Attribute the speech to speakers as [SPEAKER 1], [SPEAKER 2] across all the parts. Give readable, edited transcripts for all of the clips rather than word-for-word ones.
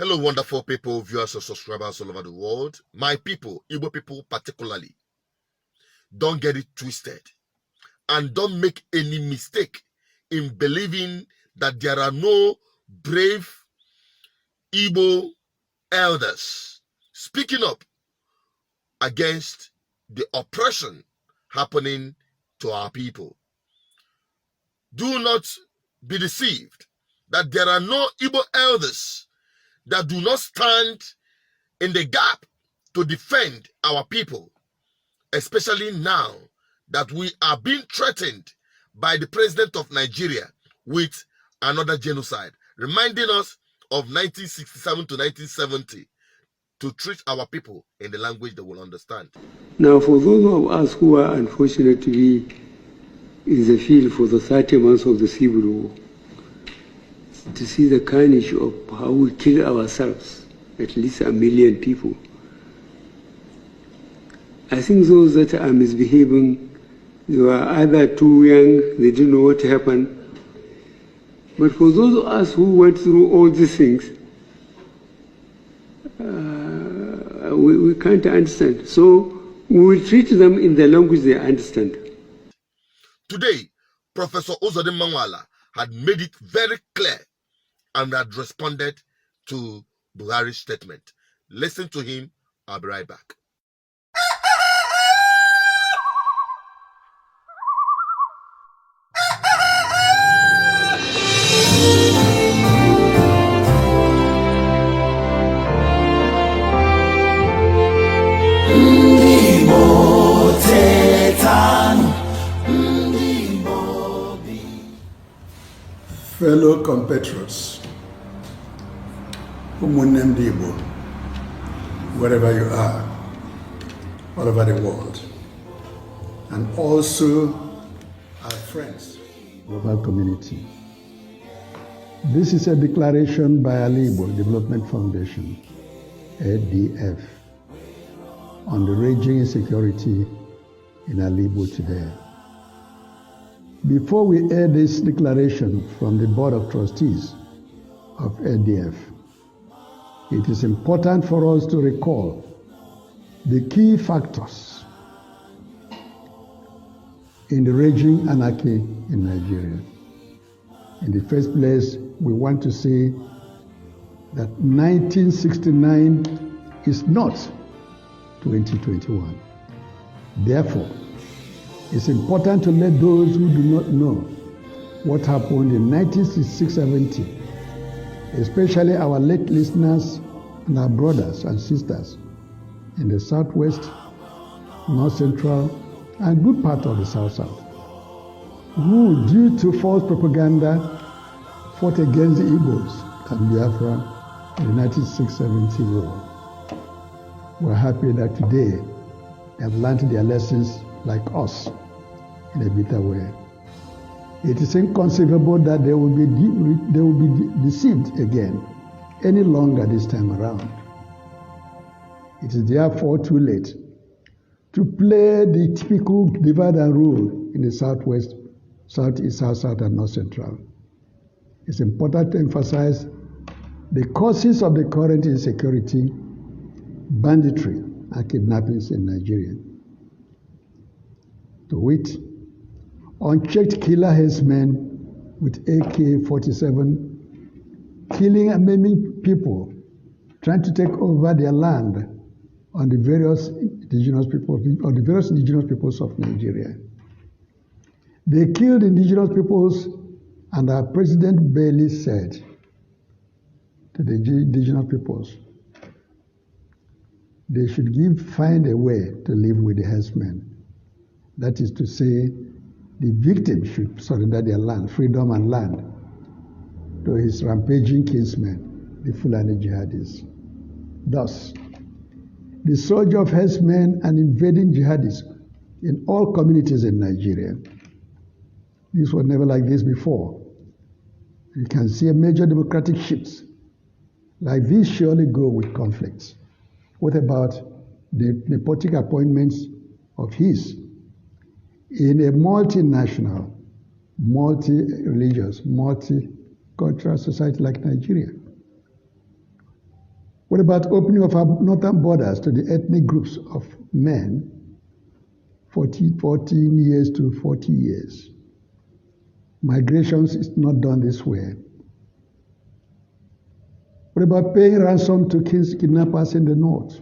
[SPEAKER 1] Hello, wonderful people, viewers and subscribers all over the world. My people, Igbo people particularly, don't get it twisted and don't make any mistake in believing that there are no brave Igbo elders speaking up against the oppression happening to our people. Do not be deceived that there are no Igbo elders that do not stand in the gap to defend our people, especially now that we are being threatened by the president of Nigeria with another genocide, reminding us of 1967 to 1970, to treat our people in the language they will understand.
[SPEAKER 2] Now, for those of us who are unfortunate to be in the field for the 30 months of the Civil War, to see the carnage of how we kill ourselves, at least 1 million people. I think those that are misbehaving, they were either too young, they didn't know what happened. But for those of us who went through all these things, we can't understand. So we will treat them in the language they understand.
[SPEAKER 1] Today, Professor Uzodin Mangwala had made it very clear and had responded to Buhari's statement. Listen to him. I'll be right back.
[SPEAKER 3] Fellow compatriots, Igbo, wherever you are, all over the world, and also our friends, global community. This is a declaration by Igbo Development Foundation, ADF, on the raging insecurity in Igbo today. Before we air this declaration from the Board of Trustees of ADF, it is important for us to recall the key factors in the raging anarchy in Nigeria. In the first place, we want to say that 1969 is not 2021. Therefore, it's important to let those who do not know what happened in 1966-70, especially our late listeners and our brothers and sisters in the Southwest, North Central, and good part of the South-South, who, due to false propaganda, fought against the Igbos and Biafra in the 1966-70 war. We're happy that today they have learned their lessons like us in a bitter way. It is inconceivable that they will be deceived again any longer this time around. It is therefore too late to play the typical divide and rule in the Southwest, Southeast, South, and North Central. It's important to emphasize the causes of the current insecurity, banditry, and kidnappings in Nigeria. To wit, unchecked killer herdsmen with AK-47 killing and maiming people, trying to take over their land on the various indigenous peoples of Nigeria. They killed indigenous peoples, and our President Bailey said to the indigenous peoples, they should find a way to live with the herdsmen. That is to say, the victim should surrender their land, freedom and land, to his rampaging kinsmen, the Fulani jihadis. Thus, the surge of herdsmen and invading jihadis in all communities in Nigeria. This was never like this before. You can see a major democratic shifts. Like these surely go with conflicts. What about the nepotic appointments of his in a multinational, multi-religious, multicultural society like Nigeria? What about opening of our northern borders to the ethnic groups of men 14 years to 40 years? Migrations is not done this way. What about paying ransom to kidnappers in the north?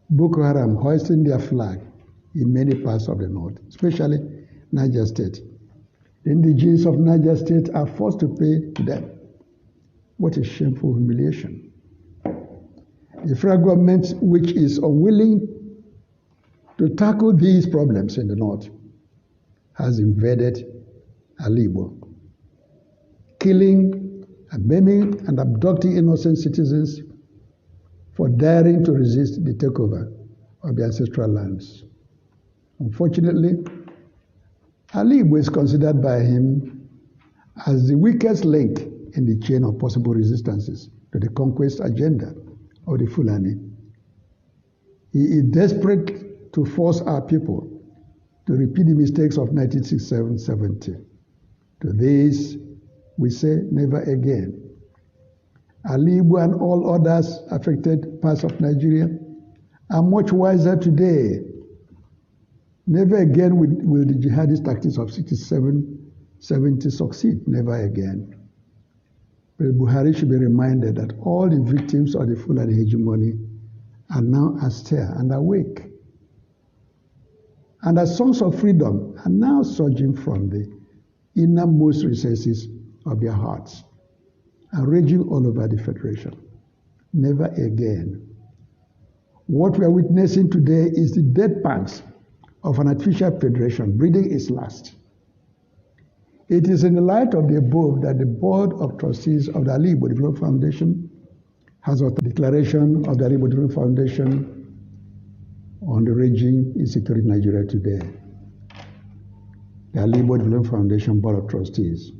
[SPEAKER 3] Boko Haram hoisting their flag in many parts of the north, especially Niger State. The indigenes of Niger State are forced to pay to them. What a shameful humiliation. The federal government, which is unwilling to tackle these problems in the north, has invaded Igbo, killing and maiming and abducting innocent citizens for daring to resist the takeover of the ancestral lands. Unfortunately, Igbo is considered by him as the weakest link in the chain of possible resistances to the conquest agenda of the Fulani. He is desperate to force our people to repeat the mistakes of 1967-70. To this, we say never again. Igbo and all others affected parts of Nigeria are much wiser today. Never again will the jihadist tactics of 67-70 succeed. Never again. But Buhari should be reminded that all the victims of the Fulani hegemony are now astir and awake. And the songs of freedom are now surging from the innermost recesses of their hearts and raging all over the Federation. Never again. What we are witnessing today is the death pangs of an artificial federation breathing its last. It is in the light of the above that the Board of Trustees of the Igbo Development Foundation has a declaration of the Igbo Development Foundation on the raging insecurity in Nigeria today. The Igbo Development Foundation Board of Trustees.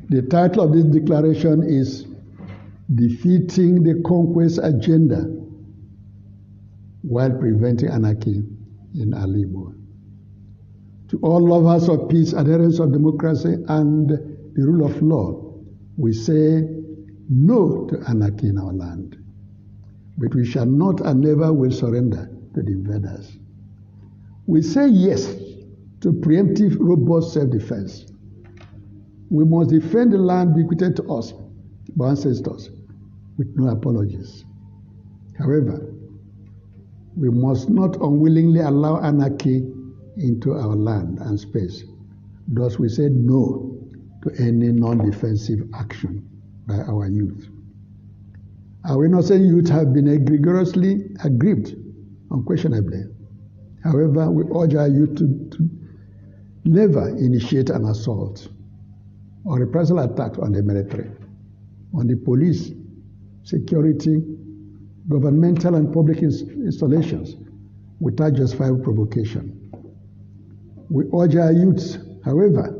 [SPEAKER 3] The title of this declaration is Defeating the Conquest Agenda while Preventing Anarchy in Igbo. To all lovers of peace, adherents of democracy and the rule of law, we say no to anarchy in our land. But we shall not and never will surrender to the invaders. We say yes to preemptive, robust self-defense. We must defend the land bequeathed to us by ancestors with no apologies. However, we must not unwillingly allow anarchy into our land and space. Thus, we say no to any non-defensive action by our youth. Our innocent youth have been rigorously aggrieved, unquestionably. However, we urge our youth to never initiate an assault or reprisal attack on the military, on the police, security, governmental and public installations without justifiable provocation. We urge our youths, however,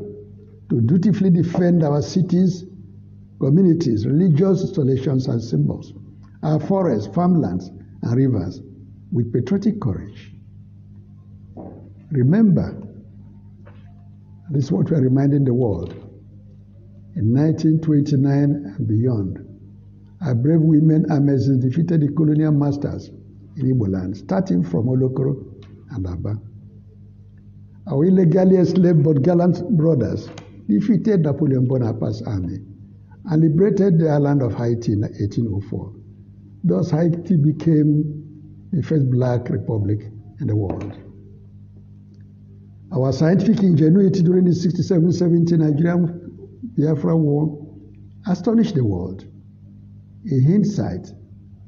[SPEAKER 3] to dutifully defend our cities, communities, religious installations and symbols, our forests, farmlands, and rivers with patriotic courage. Remember, this is what we are reminding the world. In 1929 and beyond, our brave women Amazons defeated the colonial masters in Igbo land, starting from Olokoro and Aba. Our illegally enslaved but gallant brothers defeated Napoleon Bonaparte's army and liberated the island of Haiti in 1804. Thus, Haiti became the first black republic in the world. Our scientific ingenuity during the 67-70 Nigerian Biafra War astonished the world. In hindsight,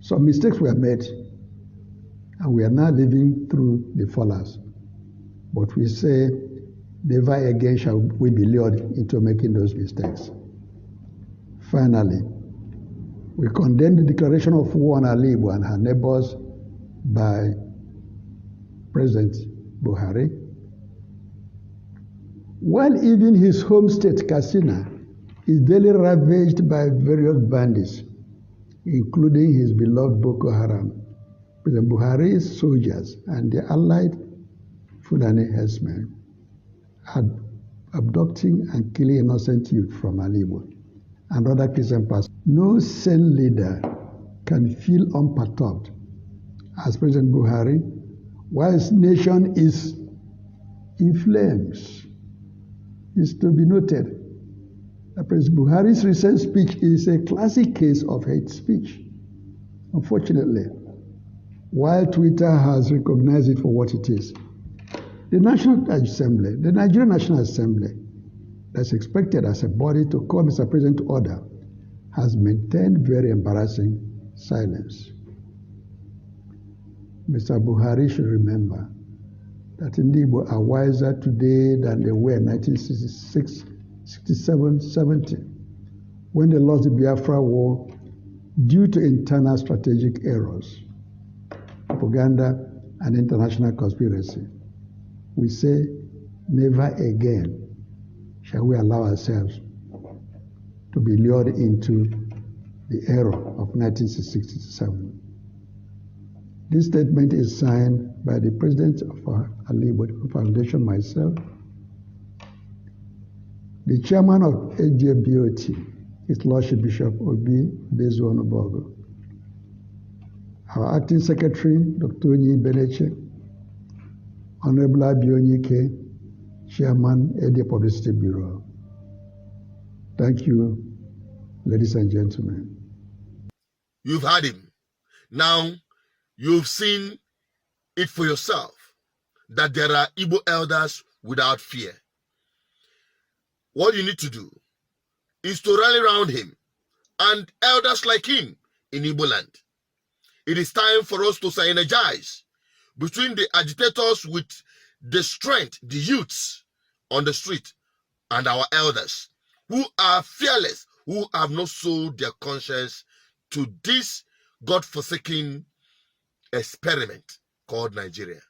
[SPEAKER 3] some mistakes were made, and we are now living through the fallouts. But we say, never again shall we be lured into making those mistakes. Finally, we condemn the declaration of war on Igbo and her neighbors by President Buhari. While even his home state, Katsina, is daily ravaged by various bandits, including his beloved Boko Haram, President Buhari's soldiers and the allied Fulani herdsmen are abducting and killing innocent youth from Igbo and other Christian pastors. No sane leader can feel unperturbed as President Buhari, while his nation is in flames. It's to be noted that President Buhari's recent speech is a classic case of hate speech. Unfortunately, while Twitter has recognized it for what it is, the Nigerian National Assembly, that's expected as a body to call Mr. President to order, has maintained very embarrassing silence. Mr. Buhari should remember that Igbo are wiser today than they were in 1966, 67, 70, when they lost the Biafra War due to internal strategic errors, propaganda, and international conspiracy. We say, never again shall we allow ourselves to be lured into the error of 1967. This statement is signed by the President of our Igbo Foundation, myself, the Chairman of AJBOT, His Lordship Bishop Obi Bezuonobogo, our Acting Secretary, Dr. Onyi Beneche, Honorable Abionyike, Chairman, AD Publicity Bureau. Thank you, ladies and gentlemen.
[SPEAKER 1] You've heard him. Now, you've seen it for yourself that there are Igbo elders without fear. What you need to do is to rally around him and elders like him in Igbo land. It is time for us to synergize between the agitators with the strength, the youths on the street, and our elders who are fearless, who have not sold their conscience to this God-forsaken experiment called Nigeria.